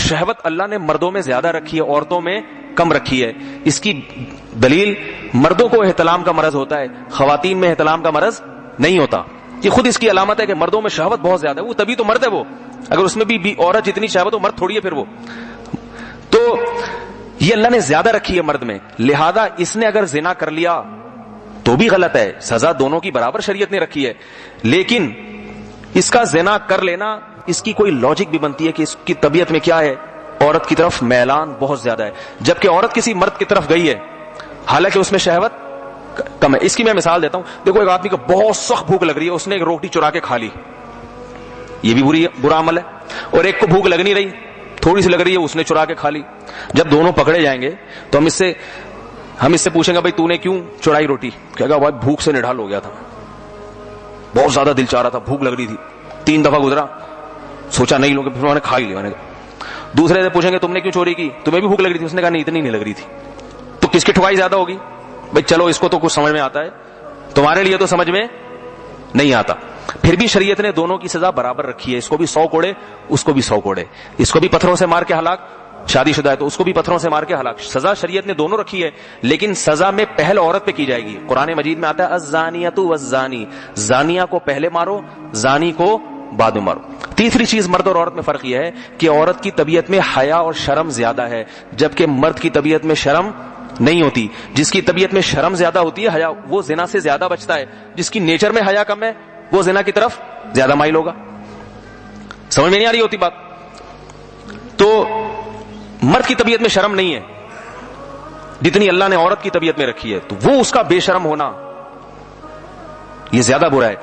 شہوت اللہ نے مردوں میں زیادہ رکھی ہے، عورتوں میں کم رکھی ہے. اس کی دلیل مردوں کو احتلام کا مرض ہوتا ہے، خواتین میں احتلام کا مرض نہیں ہوتا. یہ خود اس کی علامت ہے کہ مردوں میں شہوت بہت زیادہ ہے. وہ تبھی تو مرد ہے، وہ اگر اس میں بھی عورت جتنی شہوت تو مرد تھوڑی ہے پھر وہ. تو یہ اللہ نے زیادہ رکھی ہے مرد میں، لہذا اس نے اگر زنا کر لیا تو بھی غلط ہے، سزا دونوں کی برابر شریعت نے رکھی ہے. لیکن اس کا زنا کر لینا، اس کی کوئی لاجک بھی بنتی ہے کہ اس کی طبیعت میں کیا ہے، عورت کی طرف میلان بہت زیادہ ہے، جبکہ عورت کسی مرد کی طرف گئی ہے حالانکہ اس میں شہوت کم ہے. اس کی میں مثال دیتا ہوں. دیکھو ایک آدمی کو بہت سخت بھوک لگ رہی ہے، اس نے ایک روٹی چرا کے کھا لی، یہ بھی برا عمل ہے. اور ایک کو بھوک لگ نہیں رہی، تھوڑی سی لگ رہی ہے، اس نے چرا کے کھا لی. جب دونوں پکڑے جائیں گے تو ہم اس سے پوچھیں گے بھائی تو نے کیوں چرائی روٹی؟ کہے گا بھائی بھوک سے نڈھال ہو گیا تھا، بہت زیادہ دل چاہ رہا تھا، بھوک لگ رہی تھی، 3 دفعہ گزرا، سوچا نہیں لوں گے، پھر میں نے کھا ہی لیا. میں نے دوسرے سے پوچھیں گے تم نے کیوں چوری کی؟ تمہیں بھی بھوک لگ رہی تھی؟ اس نے کہا نہیں اتنی نہیں لگ رہی تھی. تو کس کی ٹھوائی زیادہ ہوگی؟ بھائی چلو اس کو تو کچھ سمجھ میں آتا ہے، تمہارے لیے تو سمجھ میں نہیں آتا. پھر بھی شریعت نے دونوں کی سزا برابر رکھی ہے. اس کو بھی 100 کوڑے، اس کو بھی 100 کوڑے. اس کو بھی پتھروں سے مار کے ہلاک، شادی شدہ ہے تو اس کو بھی پتھروں سے مار کے ہلاک. سزا شریعت نے دونوں رکھی ہے، لیکن سزا میں پہل عورت پہ کی جائے گی. قرآن مجید میں آتا ہے الزانیۃ والزانی، زانیہ کو پہلے مارو، زانی کو بعد میں مارو. تیسری چیز مرد اور عورت میں فرق یہ ہے کہ عورت کی طبیعت میں حیا اور شرم زیادہ ہے، جبکہ مرد کی طبیعت میں شرم نہیں ہوتی. جس کی طبیعت میں شرم زیادہ ہوتی ہے، حیا، وہ زنا سے زیادہ بچتا ہے. جس کی نیچر میں حیا کم ہے وہ زنا کی طرف زیادہ مائل ہوگا. سمجھ میں نہیں آ رہی ہوتی بات؟ تو مرد کی طبیعت میں شرم نہیں ہے جتنی اللہ نے عورت کی طبیعت میں رکھی ہے، تو وہ اس کا بے شرم ہونا یہ زیادہ برا ہے.